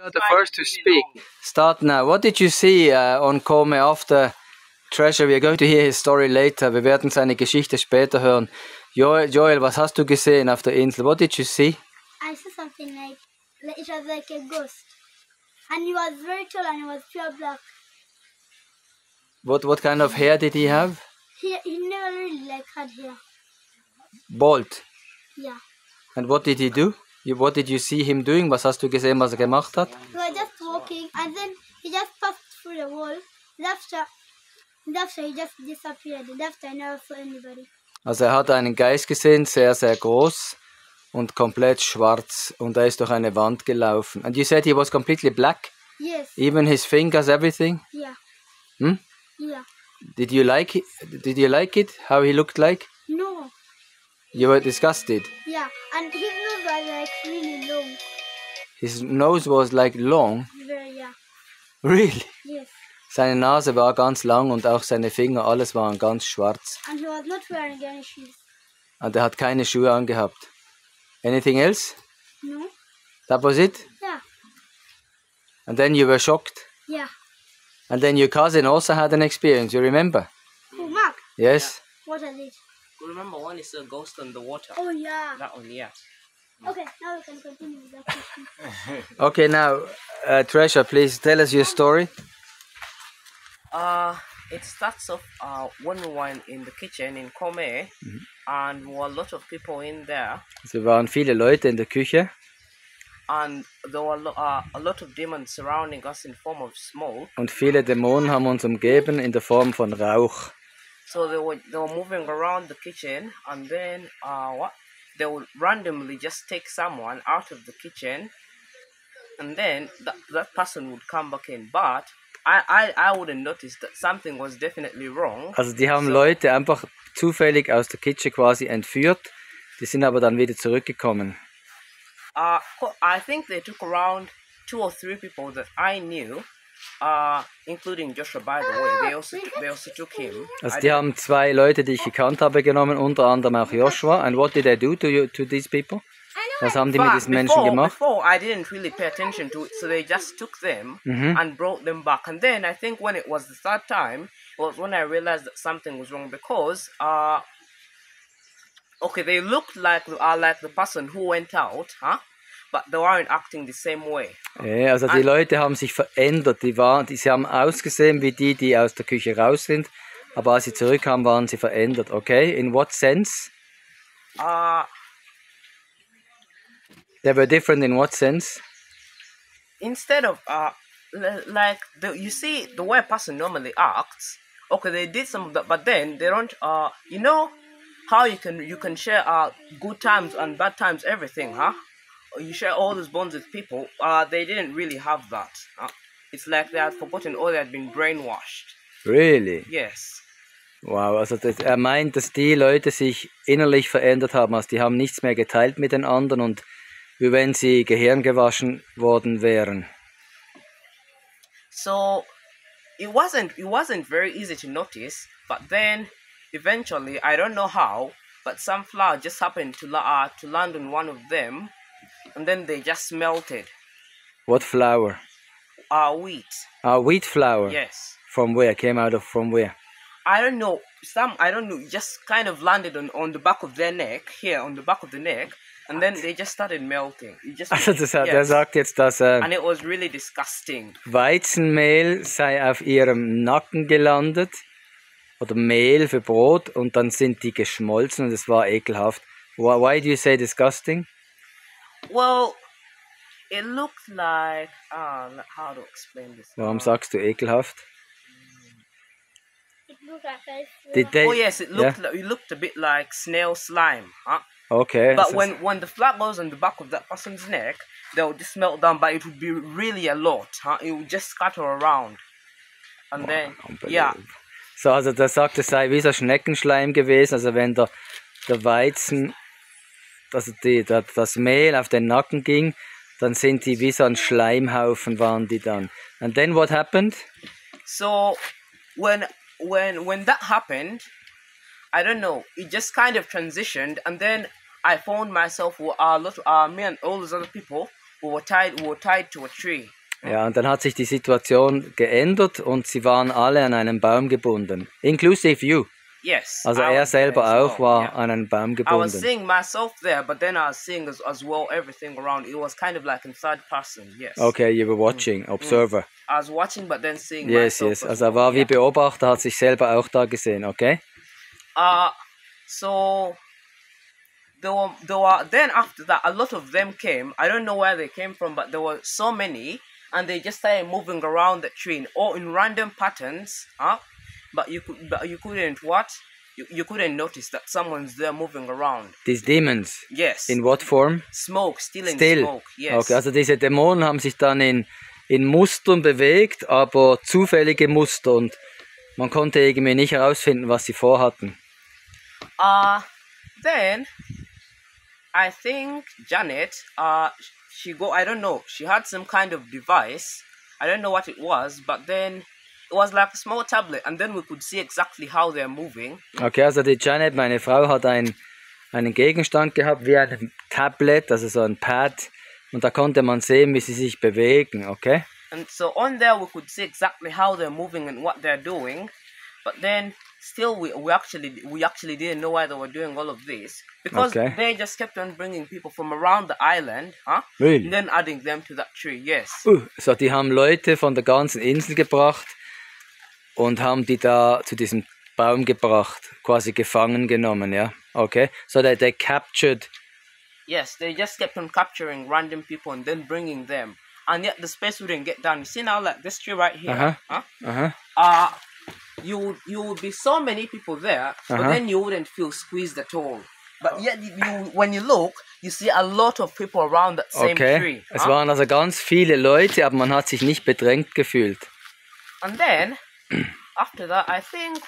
You are the first to speak. Start now. What did you see on Come after Treasure? We are going to hear his story later. Wir werden seine Geschichte später hören. Joel, was hast du gesehen auf der Insel? What did you see? I saw something like it was like a ghost. And he was very tall and he was pure black. What kind of hair did he have? He never really had hair. Bald. Yeah. And what did he do? What did you see him doing? Was hast du gesehen, was gemacht hat? He was just walking and then he just passed through the wall. And after he just disappeared. And after I never saw anybody. Also hat einen Geist gesehen, sehr, sehr groß und komplett schwarz. Und ist durch eine Wand gelaufen. And you said he was completely black? Yes. Even his fingers, everything? Yeah. Hmm? Yeah. Did you like it? Did you like it? How he looked like? No. You were disgusted? Yeah. And his nose was like really long. His nose was like long? Very, yeah. Really? Yes. Seine Nase war ganz lang und auch seine Finger, alles waren ganz schwarz. And he was not wearing any shoes. Und er hat keine Schuhe angehabt. Anything else? No. That was it? Yeah. And then you were shocked? Yeah. And then your cousin also had an experience, you remember? Who, Mark? Yes? What is it? Remember one is a ghost on the water. Oh, yeah. That one, yeah. Okay, now we can continue with that question. Okay, now, Treasure, please tell us your story. It starts off when we were in the kitchen in Come, and there were a lot of people in there. Es waren viele Leute in der Küche. And there were a lot of demons surrounding us in form of smoke. Und viele Dämonen haben uns umgeben in der Form von Rauch. So they were moving around the kitchen, and then they would randomly just take someone out of the kitchen, and then that person would come back in. But I wouldn't notice that something was definitely wrong. Also die haben Leute einfach zufällig aus der Kitchen quasi entführt. Die sind aber dann wieder zurückgekommen. I think they took around 2 or 3 people that I knew, including Joshua, by the way. They also took him. Also die haben 2 Leute, die ich gekannt habe, genommen, unter anderem auch Joshua. And what did they do to these people? Was haben die mit diesen Menschen gemacht? Before I didn't really pay attention to it, so they just took them and brought them back. And then I think when it was the 3rd time, was when I realized that something was wrong because okay, they looked like the person who went out, but they weren't acting the same way. Ja, also die Leute haben sich verändert. Sie haben ausgesehen wie die aus der Küche raus sind, aber als sie zurückkamen, waren sie verändert. Okay, in what sense? They were different in what sense? Instead of like you see the way a person normally acts. Okay, they did some of that, but then they don't. You know how you can share good times and bad times, everything, You share all those bonds with people. They didn't really have that. It's like they had forgotten or they had been brainwashed. Really? Yes. Wow, also er meint, dass die Leute sich innerlich verändert haben, also die haben nichts mehr geteilt mit den anderen und wie wenn sie gehirngewaschen worden wären. So it wasn't very easy to notice, but then eventually, I don't know how, but some flour just happened to land on one of them, and then they just melted. What flour? Wheat. Wheat flour? Yes. From where? Came out of from where? I don't know. Just kind of landed on the back of their neck, here on the back of the neck, and then they just started melting. Er sagt jetzt, dass and it was really disgusting. Weizenmehl sei auf ihrem Nacken gelandet, oder Mehl für Brot, und dann sind die geschmolzen und es war ekelhaft. Why do you say disgusting? Well, it looked like how to explain this? Warum sagst du ekelhaft? It looked like it looked a bit like snail slime, Okay. But when the flour goes on the back of that person's neck, they would just melt down, but it would be really a lot, It would just scatter around. And then, yeah. So, also der sagt, es sei wie so Schneckenschleim gewesen, also wenn der Weizen, also das Mehl auf den Nacken ging, dann sind die wie so ein Schleimhaufen waren die dann. And then what happened? So, when that happened, I don't know, it just kind of transitioned, and then I found myself with me and all those other people we were tied to a tree. Ja, und dann hat sich die Situation geändert und sie waren alle an einen Baum gebunden. Inclusive you. Yes. Also I er was there selber as auch well, war yeah. an einen Baum I was gebunden. seeing myself there, but then I was seeing as well everything around. It was kind of like in third person, yes. Okay, you were watching, observer. I was watching, but then seeing Yes, myself yes. as Also er well, war wie yeah. Beobachter, hat sich selber auch da gesehen, okay? So then after that, a lot of them came. I don't know where they came from, but there were so many, and they just started moving around the tree, all in random patterns, But you couldn't what? You couldn't notice that someone's there moving around. These demons? Yes. In what form? Smoke, still in Still? smoke, yes. Okay, also diese Dämonen haben sich dann in Mustern bewegt, aber zufällige Muster und man konnte irgendwie nicht herausfinden, was sie vorhatten. Then I think Janet, I don't know, she had some kind of device. I don't know what it was, but then it was like a small tablet, and then we could see exactly how they're moving. Okay, also die Janet, meine Frau, hat einen Gegenstand gehabt, wie ein Tablet, also so ein Pad, und da konnte man sehen, wie sie sich bewegen, okay? And so on there we could see exactly how they're moving and what they're doing, but then still we actually didn't know why they were doing all of this, because Okay. they just kept on bringing people from around the island, Really? and then adding them to that tree. Yes. So, die haben Leute von der ganzen Insel gebracht und haben die da zu diesem Baum gebracht, quasi gefangen genommen, ja? Okay, so they captured. Yes, they just kept on capturing random people and then bringing them, and yet the space wouldn't get done. You see now, like this tree right here, you would be so many people there, but then you wouldn't feel squeezed at all. But yet, when you look, you see a lot of people around that same tree. Es waren also ganz viele Leute, aber man hat sich nicht bedrängt gefühlt. And then, after that, I think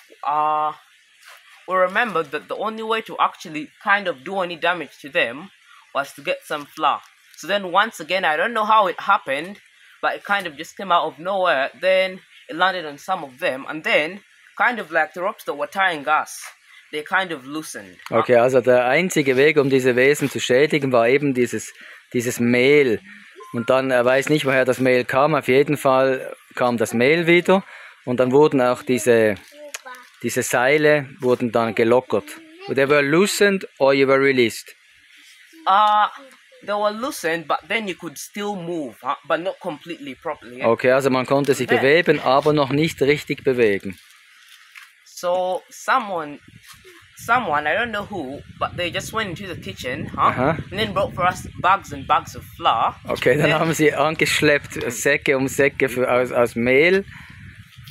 we remembered that the only way to actually kind of do any damage to them was to get some flour. So then once again, I don't know how it happened, but it kind of just came out of nowhere. Then it landed on some of them, and then kind of like the ropes that were tying us, they kind of loosened. Okay, also der einzige Weg, um diese Wesen zu schädigen, war eben dieses Mehl. Und dann, er weiß nicht, woher das Mehl kam, auf jeden Fall kam das Mehl wieder und dann wurden auch diese Seile wurden dann gelockert. They were loosened or you were released? They were loosened, but then you could still move, but not completely properly. Okay, also man konnte sich bewegen, aber noch nicht richtig bewegen. So someone, I don't know who, but they just went into the kitchen, and then brought for us bags and bags of flour. Okay, dann haben sie angeschleppt Säcke um Säcke aus Mehl.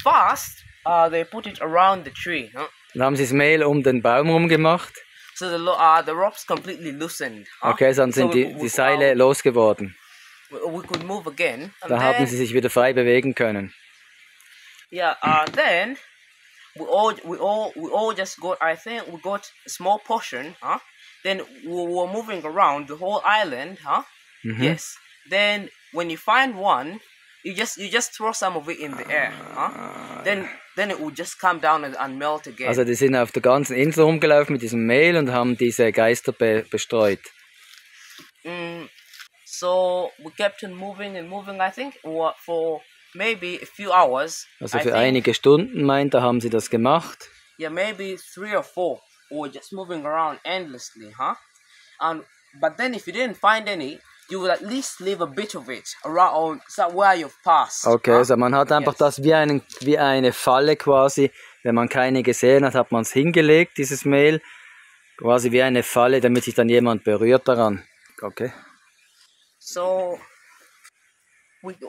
First, they put it around the tree. Dann haben sie das Mehl um den Baum herum gemacht. So the ropes completely loosened. Okay, dann sind die Seile losgeworden. We could move again. Da haben sie sich wieder frei bewegen können. Yeah. Then we all just got. I think we got a small portion. Then we were moving around the whole island. Yes. Then when you find one, you just throw some of it in the air. Then it would just come down and melt again. Also die sind auf der ganzen Insel rumgelaufen mit diesem Mehl und haben diese Geister bestreut. So we kept on moving and moving, I think, for maybe a few hours. Also für einige Stunden, meint er, haben sie das gemacht. Yeah, maybe 3 or 4. We were just moving around endlessly, but then if you didn't find any, you will at least leave a bit of it around where you've passed. Okay, also man hat einfach das wie eine Falle quasi. Wenn man keine gesehen hat, hat man es hingelegt, dieses Mehl. Quasi wie eine Falle, damit sich dann jemand berührt daran. Okay. So,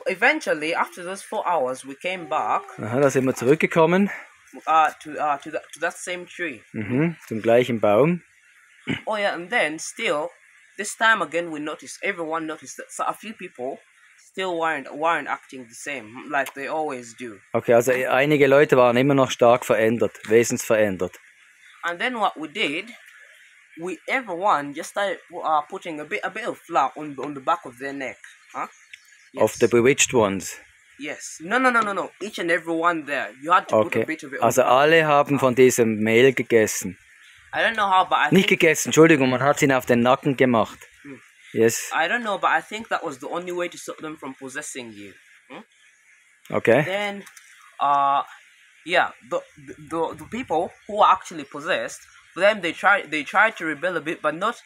eventually, after those 4 hours, we came back. Da sind wir zurückgekommen. To that same tree. Zum gleichen Baum. Oh yeah, and then still, this time again, everyone noticed that a few people still weren't acting the same, like they always do. Okay, also einige Leute waren immer noch stark verändert, wesensverändert. And then what we did, everyone just started putting a bit of flour on the back of their neck. Yes. Of the bewitched ones. Yes. No. Each and every one there. You had to put a bit of it on also the back. alle haben von diesem Mehl gegessen. I don't know how, but Nicht gegessen, Entschuldigung, man hat es ihnen auf den Nacken gemacht. Yes. I don't know, but I think that was the only way to stop them from possessing you. Okay. Then, yeah, the people who are actually possessed, for them they try to rebel a bit, but not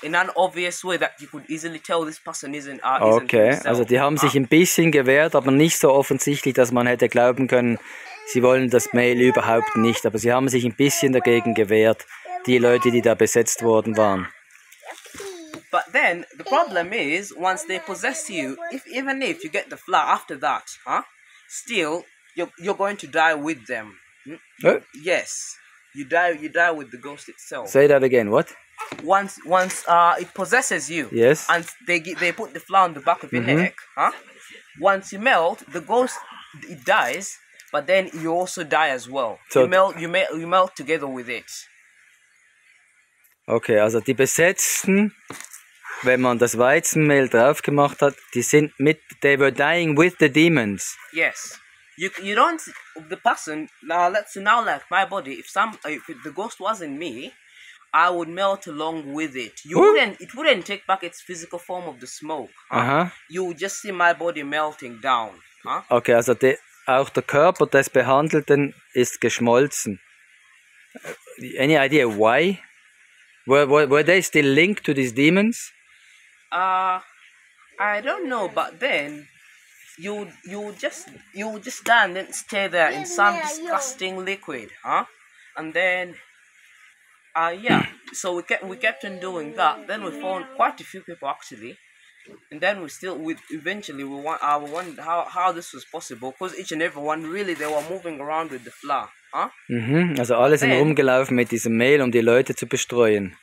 in an obvious way that you could easily tell this person isn't Okay, himself. also die haben sich ein bisschen gewehrt, aber nicht so offensichtlich, dass man hätte glauben können, sie wollen das Mail überhaupt nicht. Aber sie haben sich ein bisschen dagegen gewehrt, die Leute, die da besetzt worden waren. But then the problem is, once they possess you, even if you get the flower after that, still you're going to die with them. Yes, you die with the ghost itself. Say that again. What? Once it possesses you, Yes. and they put the flower on the back of your neck, once you melt, the ghost, it dies, but then you also die as well. So you melt together with it. Okay, also die Besetzten, wenn man das Weizenmehl drauf gemacht hat, die sind they were dying with the demons. Yes. You don't, the person, let's say now, like my body, if the ghost wasn't me, I would melt along with it. It wouldn't take back its physical form of the smoke. You would just see my body melting down. Okay, also auch der Körper des Behandelten ist geschmolzen. Any idea why? Were they still linked to these demons? I don't know, but then you just die and then stay there in some disgusting liquid, and then yeah. So we kept on doing that. Then we found quite a few people actually, and then eventually we wondered how this was possible, because each and every one really, they were moving around with the flour. Also alle sind rumgelaufen mit diesem Mehl, um die Leute zu bestreuen.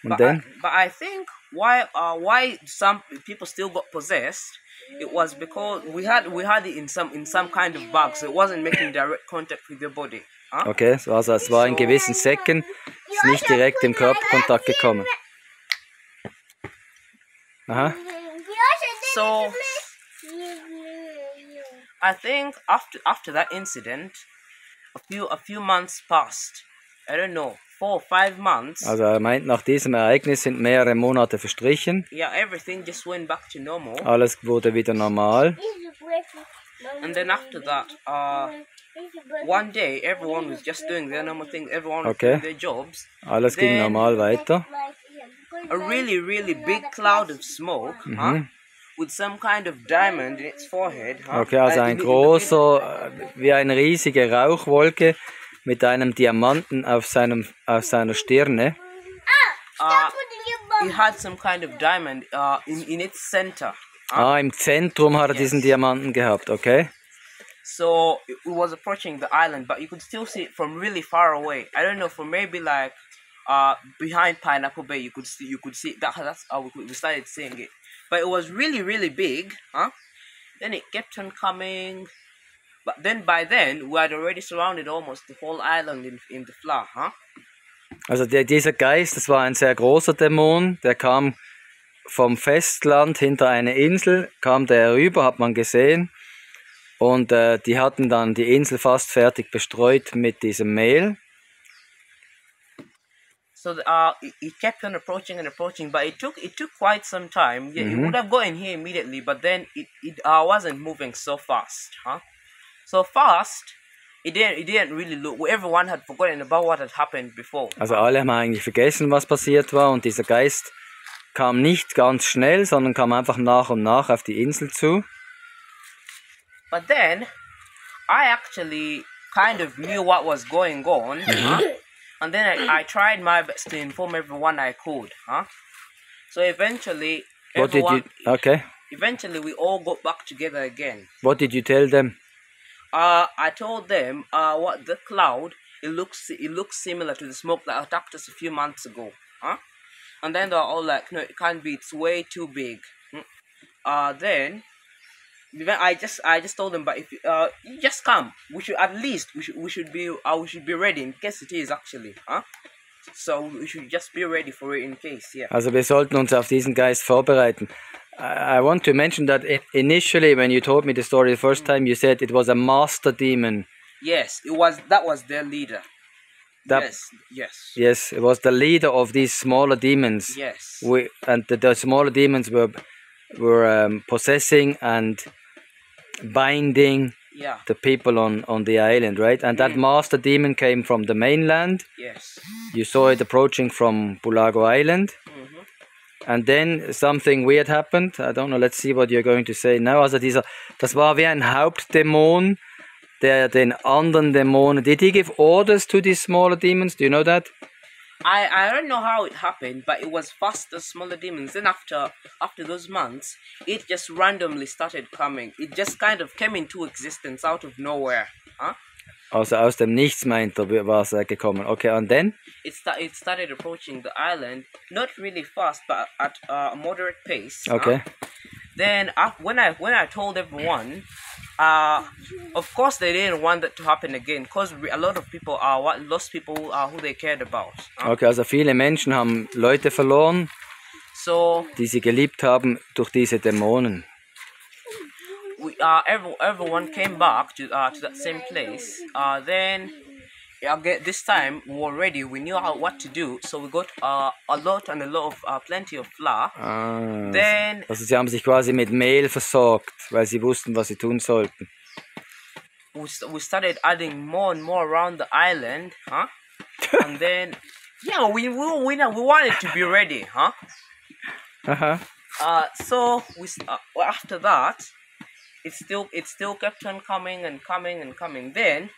Und dann? But I think why some people still got possessed, it was because we had it in some kind of bag, so it wasn't making direct contact with your body. Okay, also es war in gewissen Säcken, ist nicht direkt im Körperkontakt gekommen. Aha. So I think after that incident, a few months passed. I don't know, 4 or 5 months. Also er meint, nach diesem Ereignis sind mehrere Monate verstrichen. Yeah, everything just went back to normal. Alles wurde wieder normal. And then after that, one day everyone was just doing their normal thing. Everyone was doing their jobs. Alles ging normal weiter. A really big cloud of smoke, with some kind of diamond in its forehead. Okay, also ein großer, wie eine riesige Rauchwolke mit einem Diamanten auf seiner Stirne. It had some kind of diamond in its center. Im Zentrum hat er diesen Diamanten gehabt, okay? So it was approaching the island, but you could still see it from really far away. I don't know, from maybe like behind Pineapple Bay, you could see it. That's how we started seeing it. But it was really big, Then it kept on coming. But then by then, we had already surrounded almost the whole island in the flour, Also dieser Geist, das war ein sehr großer Dämon, der kam vom Festland hinter eine Insel, kam der rüber, hat man gesehen. Und die hatten dann die Insel fast fertig bestreut mit diesem Mehl. So it kept on approaching, but it took quite some time. Yeah, it would have gotten here immediately, but then it wasn't moving so fast, So fast, it didn't really look. Everyone had forgotten about what had happened before. Also alle haben eigentlich vergessen, was passiert war, und dieser Geist kam nicht ganz schnell, sondern kam einfach nach und nach auf die Insel zu. But then, I actually kind of knew what was going on, and then I tried my best to inform everyone I could, So eventually, eventually we all got back together again. What did you tell them? I told them what the cloud, it looks similar to the smoke that attacked us a few months ago, And then they're all like, no, it can't be, it's way too big. Then I just told them, but if you just come, we should be ready in case it is actually, So we should just be ready for it in case, yeah. Also wir sollten uns auf diesen Geist vorbereiten. I want to mention that initially, when you told me the story the first time, you said it was a master demon. Yes, that was their leader. That, yes. it was the leader of these smaller demons. Yes. And the smaller demons were possessing and binding Yeah. the people on the island, right? And that master demon came from the mainland. Yes. You saw it approaching from Bulago Island. And then something weird happened. I don't know, let's see what you're going to say now. Also das war wie ein Hauptdämon, der den anderen Dämonen... Did he give orders to these smaller demons? Do you know that? I don't know how it happened, but it was first the smaller demons. Then after those months, it just randomly started coming. It just kind of came into existence out of nowhere. Huh? Also aus dem Nichts meint war es gekommen. Okay, and then? It started approaching the island, not really fast, but at a moderate pace. Okay. Then when I told everyone, of course they didn't want that to happen again, because a lot of people lost people who they cared about. Okay, also viele Menschen haben Leute verloren, so, die sie geliebt haben durch diese Dämonen. Everyone came back to that same place. Then this time we were ready. We knew what to do, so we got plenty of flour. Then, also sie haben sich quasi mit Mehl versorgt, weil sie wussten, was sie tun sollten. We started adding more and more around the island, huh? And then, yeah, we wanted to be ready, huh? So after that, it still kept on coming and coming and coming. Then,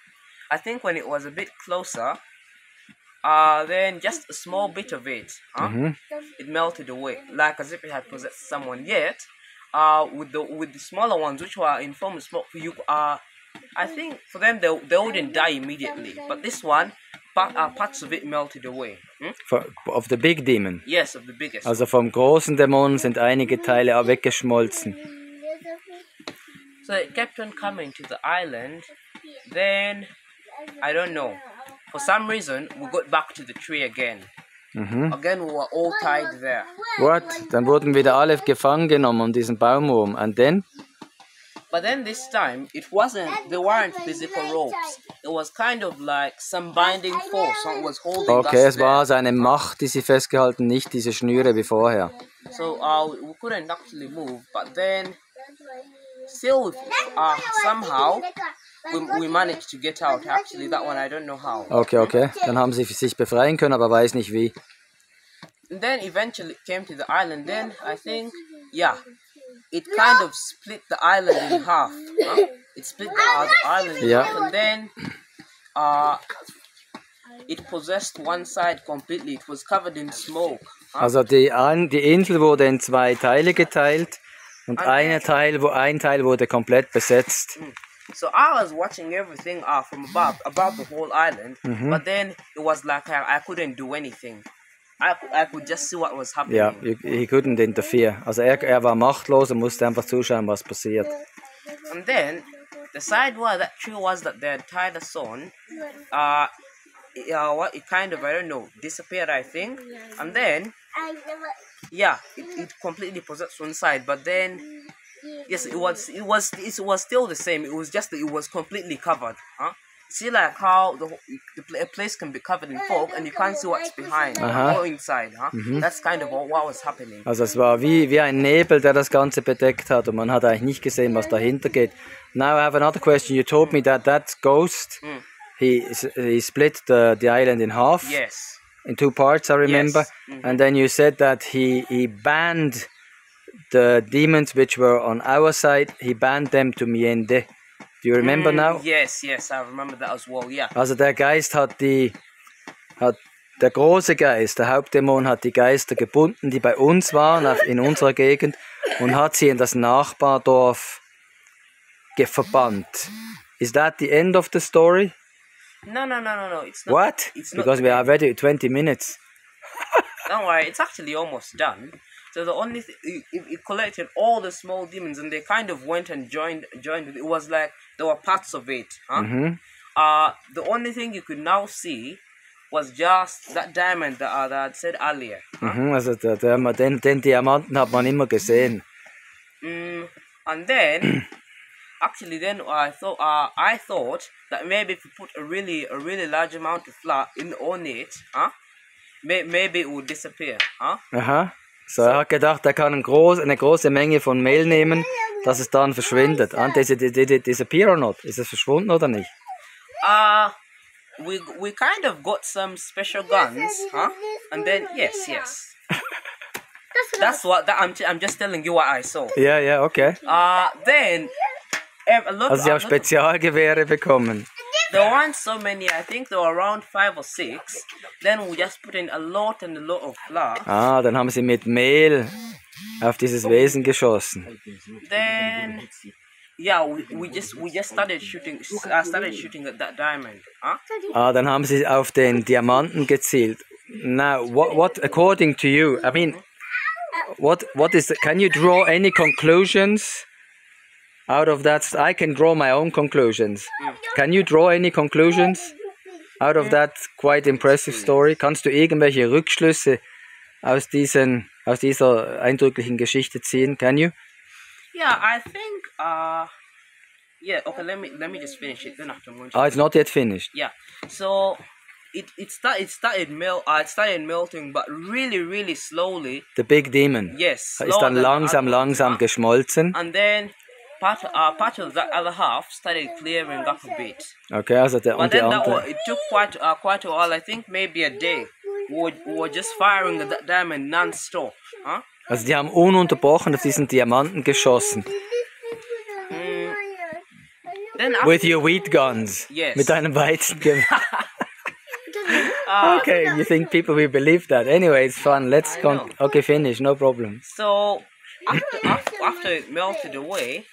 I think when it was a bit closer, then just a small bit of it, it melted away, like as if it had possessed someone. Yet, with the smaller ones, which were in form of smoke, I think for them they wouldn't die immediately. But this one, parts of it melted away. Of the big demon? Yes, of the biggest. Also vom großen Dämon sind einige Teile auch weggeschmolzen. So it kept on coming to the island. Then, I don't know, for some reason we got back to the tree again. Again we were all tied there. What? Dann wurden wieder alle gefangen genommen um diesen Baum rum. And then? But then this time they weren't physical ropes. It was kind of like some binding force that was holding us Okay, es war there. seine Macht, die sie festgehalten, nicht diese Schnüre wie vorher. So we couldn't actually move, but then still somehow we managed to get out. Actually, that one I don't know how. Okay. Dann haben sie sich befreien können, aber weiß nicht wie. And then eventually it came to the island. Then I think, yeah, it kind of split the island in half. It split the island in half, and then it possessed one side completely. It was covered in smoke. Also die Insel wurde in zwei Teile geteilt und ein Teil wurde komplett besetzt. So I was watching everything from above the whole island, but then it was like I couldn't do anything. I could just see what was happening. Ja, he couldn't interfere. Also er war machtlos und musste einfach zuschauen, was passiert. And then the side where that tree was that they had tied us on, it kind of, I don't know, disappeared, I think. And then, yeah, it completely possessed one side. But then, yes, it was still the same. It was just that it was completely covered. See, like how the place can be covered in fog and you can't see what's behind or inside. That's kind of what was happening. Also es war wie ein Nebel, der das Ganze bedeckt hat und man hat eigentlich nicht gesehen, was dahinter geht. Now I have another question. You told me that ghost, he split the island in half. Yes. In two parts, I remember. Yes. And then you said that he banned the demons which were on our side. He banned them to Miende. Do you remember now? Yes, I remember that as well, yeah. Also der Geist der große Geist, der Hauptdämon hat die Geister gebunden, die bei uns waren, in unserer Gegend, und hat sie in das Nachbardorf verbannt. Is that the end of the story? No, it's not. What? Because we are already 20 minutes. Don't worry, it's actually almost done. So the only thing, it collected all the small demons and they kind of went and joined. It was like there were parts of it. The only thing you could now see was just that diamond that I had said earlier. Also den Diamanten hat man immer gesehen. And then actually then I thought that maybe if you put a really large amount of flour on it, maybe it would disappear. Aha. So, er hat gedacht, er kann eine große Menge von Mehl nehmen, dass es dann verschwindet. And did it disappear or not? Ist es verschwunden oder nicht? We kind of got some special guns, and then yes. That's what I'm just telling you what I saw. Ja, okay. Then a lot. Also sie haben Spezialgewehre bekommen. There weren't so many. I think there were around 5 or 6. Then we just put in a lot of flour. Dann haben sie mit Mehl auf dieses Wesen geschossen. Then yeah, we just started shooting at that diamond. Dann haben sie auf den Diamanten gezielt. Now, what according to you? I mean, what is? Can you draw any conclusions out of that? I can draw my own conclusions. Can you draw any conclusions out of that quite impressive story? Kannst du irgendwelche Rückschlüsse aus dieser eindrücklichen Geschichte ziehen? Can you? Yeah, I think. Yeah. Okay. Let me just finish it. Then after I'm going to. It's not yet finished. Yeah. So it started melting, but really slowly. The big demon. Yes. Ist dann langsam geschmolzen. And then part of that other half started clearing up a bit. Okay, also but then it took quite a while. I think maybe a day. We were just firing at that diamond non-stop. Also die haben ununterbrochen auf diesen Diamanten geschossen. With your wheat guns. Yes. Mit deinem Weizengewehr. Okay, you think people will believe that? Anyway, it's fun. Let's go. Okay, finish. No problem. So after it melted away,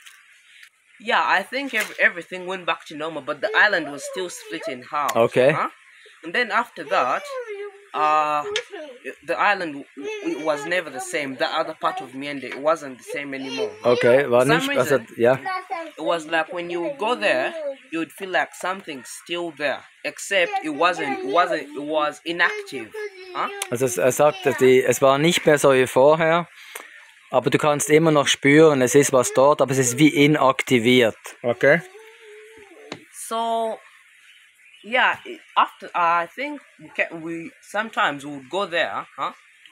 yeah, I think everything went back to normal, but the island was still split in half. Okay. And then after that, the island was never the same. The other part of Miende, it wasn't the same anymore. Okay, war nicht. Also, ja. It was like when you would go there, you would feel like something's still there, except it was inactive. Also er sagte, es war nicht mehr so wie vorher, aber du kannst immer noch spüren, es ist was dort, aber es ist wie inaktiviert. Okay. So yeah, after I think we sometimes would go there,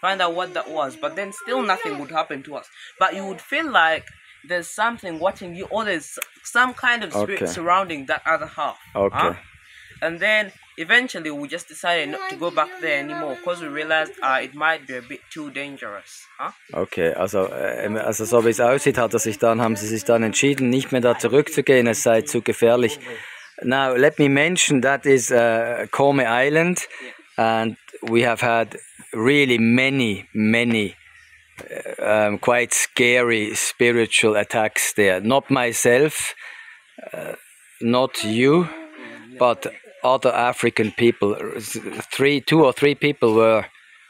find out what that was, but then still nothing would happen to us. But you would feel like there's something watching you, or there's some kind of spirit surrounding that other half. Okay. And then eventually we just decided not to go back there anymore because we realized it might be a bit too dangerous. Okay, also so wie es aussieht, haben sie sich dann entschieden, nicht mehr da zurückzugehen, es sei zu gefährlich. Now, let me mention that is Kome Island, and we have had really many quite scary spiritual attacks there. Not myself, not you, but other African people. 2 or 3 people were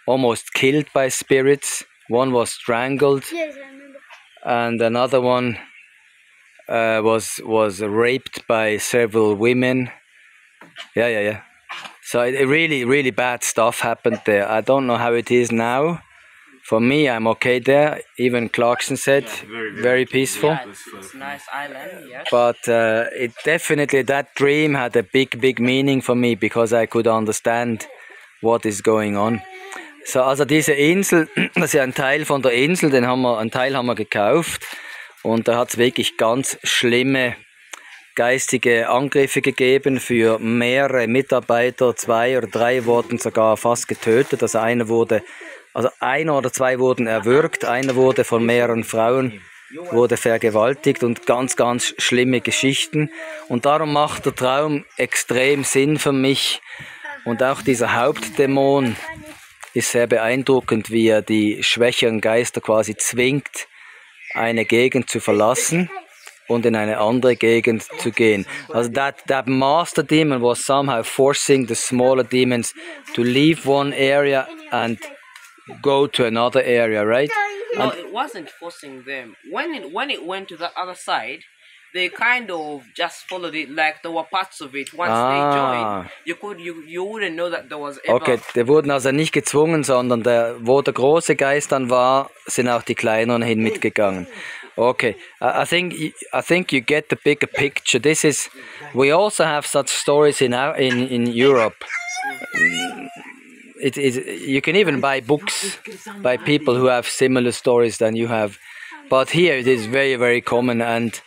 almost killed by spirits. One was strangled, and another one was raped by several women. Yeah. So it really bad stuff happened there. I don't know how it is now. For me, I'm okay there. Even Clarkson said, very peaceful. Yeah, it's a nice island, yes. But it definitely, that dream had a big meaning for me, because I could understand what is going on. So, also diese Insel, das ist ja ein Teil von der Insel, einen Teil haben wir gekauft. Und da hat es wirklich ganz schlimme geistige Angriffe gegeben für mehrere Mitarbeiter. 2 oder 3 wurden sogar fast getötet. Also einer oder 2 wurden erwürgt, einer wurde von mehreren Frauen vergewaltigt, und ganz schlimme Geschichten. Und darum macht der Traum extrem Sinn für mich. Und auch dieser Hauptdämon ist sehr beeindruckend, wie er die schwächeren Geister quasi zwingt, eine Gegend zu verlassen und in eine andere Gegend zu gehen. Also that master demon was somehow forcing the smaller demons to leave one area and go to another area, right? No, it wasn't forcing them. When it went to the other side, they kind of just followed it, like there were parts of it. Once they joined, you wouldn't know that there was ever... Okay, die wurden also nicht gezwungen, sondern wo der große Geist dann war, sind auch die kleineren hin mitgegangen. Okay, I think you get the bigger picture. We also have such stories in Europe. You can even buy books by people who have similar stories than you have, but here it is very, very common, and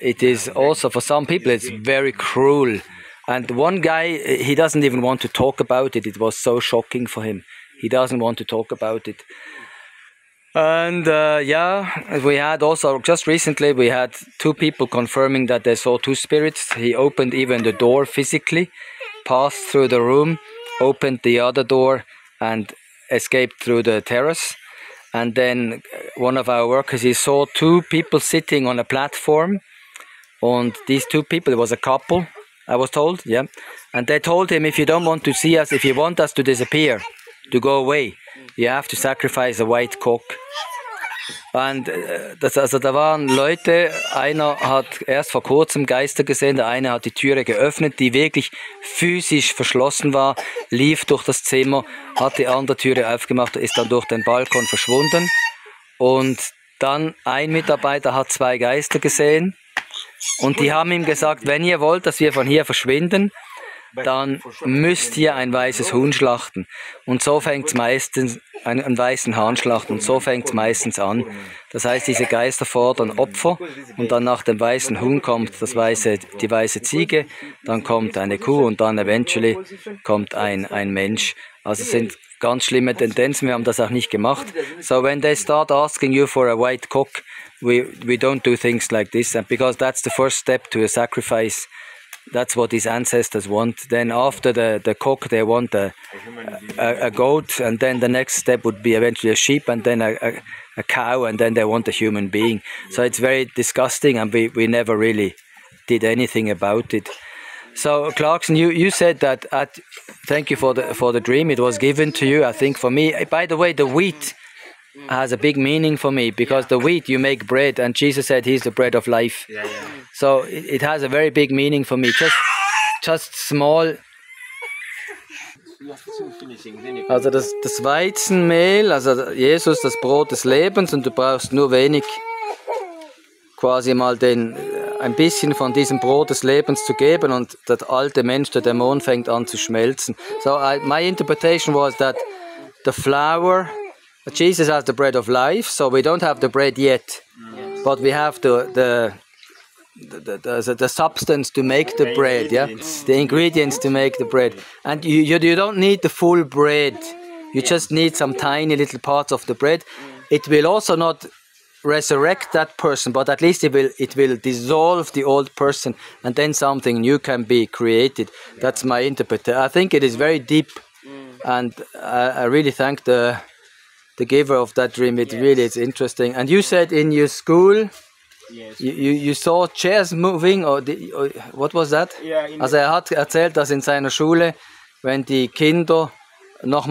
it is also for some people it's very cruel. And one guy, he doesn't even want to talk about it. It was so shocking for him. He doesn't want to talk about it. And yeah, we had also, just recently, we had 2 people confirming that they saw 2 spirits. He opened even the door physically, passed through the room, opened the other door and escaped through the terrace. And then one of our workers, he saw 2 people sitting on a platform. And these 2 people, it was a couple, I was told, yeah. And they told him, if you don't want to see us, if you want us to disappear, to go away, you have to sacrifice a white cock. Und da waren Leute, einer hat erst vor kurzem Geister gesehen, der eine hat die Türe geöffnet, die wirklich physisch verschlossen war, lief durch das Zimmer, hat die andere Türe aufgemacht, ist dann durch den Balkon verschwunden. Und dann ein Mitarbeiter hat 2 Geister gesehen und die haben ihm gesagt, wenn ihr wollt, dass wir von hier verschwinden, dann müsst ihr ein weißes Huhn schlachten. Und so fängt es meistens, einen weißen Hahn schlachten, und so fängt es meistens an. Das heißt, diese Geister fordern Opfer, und dann nach dem weißen Huhn kommt die weiße Ziege, dann kommt eine Kuh, und dann eventually kommt ein Mensch. Also es sind ganz schlimme Tendenzen, wir haben das auch nicht gemacht. So when they start asking you for a white cock, we don't do things like this, and because that's the first step to a sacrifice. That's what his ancestors want. Then after the cock, they want a goat, and then the next step would be eventually a sheep, and then a cow, and then they want a human being. So it's very disgusting, and we never really did anything about it. So Clarkson, you said that thank you for the dream. It was given to you. I think for me, by the way, the wheat has a big meaning for me, because the wheat, you make bread, and Jesus said he's the bread of life. Yeah. So it has a very big meaning for me. Just small. Also das Weizenmehl, also Jesus, das Brot des Lebens, und du brauchst nur wenig, quasi mal ein bisschen von diesem Brot des Lebens zu geben, und der alte Mensch, der Dämon, fängt an zu schmelzen. So my interpretation was that the flour, Jesus has the bread of life, so we don't have the bread yet, but we have the substance to make the bread, yeah, the ingredients to make the bread. And you don't need the full bread, you just need some tiny little parts of the bread. It will also not resurrect that person, but at least it will dissolve the old person, and then something new can be created. That's my interpretation. I think it is very deep, and I really thank the giver of that dream. It really is interesting. And you said in your school, you saw chairs moving, or what was that? Also hat erzählt, dass in seiner Schule, wenn die Kinder noch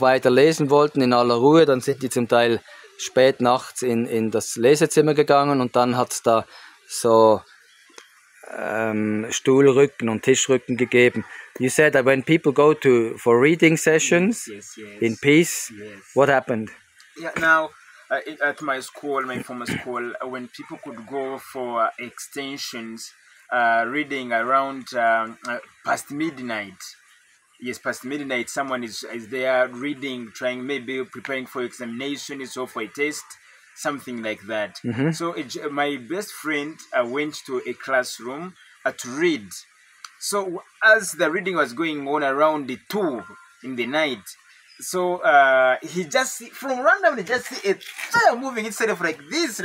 weiter lesen wollten in aller Ruhe, dann sind die zum Teil spät nachts in das Lesezimmer gegangen, und dann hat es da so Stuhlrücken und Tischrücken gegeben. You said that when people go for reading sessions in peace, what happened? Yeah, now at my school, my former school, when people could go for extensions, reading around past midnight. Yes, past midnight, someone is there reading, maybe preparing for examinations or for a test, something like that. Mm-hmm. So my best friend went to a classroom to read. So as the reading was going on around the 2 in the night, so he just from randomly just see it moving instead of like this,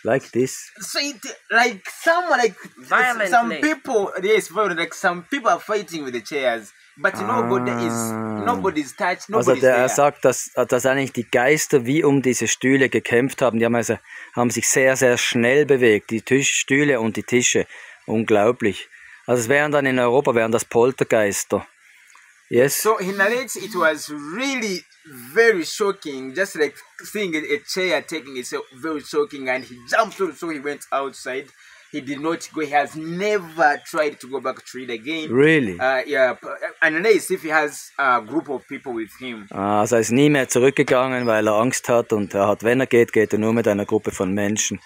like this. So it like someone like violently. Some people, yes, like some people are fighting with the chairs, but nobody's touched, nobody's also er sagt, dass eigentlich die Geister wie um diese Stühle gekämpft haben. Die haben sich sehr, sehr schnell bewegt, die Stühle und die Tische. Unglaublich. Also es wären dann in Europa das Poltergeister. Yes. So he narrates it was really very shocking. Just like seeing a chair taking itself, very shocking. And he jumped on, so he went outside. He did not go. He has never tried to go back to read again. Really? Yeah, and then he see if he has a group of people with him. Also er ist nie mehr zurückgegangen, weil er Angst hat und er hat, wenn er geht, geht er nur mit einer Gruppe von Menschen.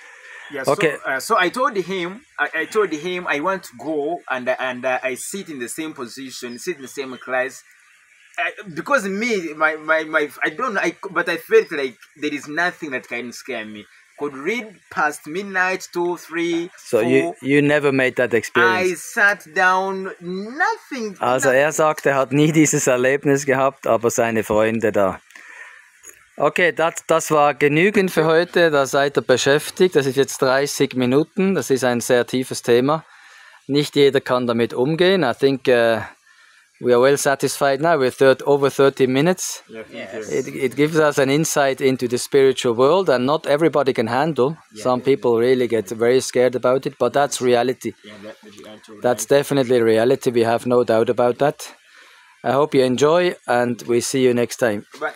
Yeah, Okay. So I told him, I want to go and I sit in the same position, sit in the same class, because me, my I don't know, but I felt like there is nothing that can scare me. Could read past midnight, 2, 3, So 4. you never made that I experience. sat down, nothing. Also er sagt, er hat nie dieses Erlebnis gehabt, aber seine Freunde da. Okay, das war genügend für heute, da seid ihr beschäftigt. Das ist jetzt 30 Minuten, das ist ein sehr tiefes Thema. Nicht jeder kann damit umgehen. I think we are well satisfied now with over 30 minutes. It gives us an insight into the spiritual world, and not everybody can handle. Some people really get very scared about it, but that's reality. That's definitely reality, we have no doubt about that. I hope you enjoy, and we see you next time. But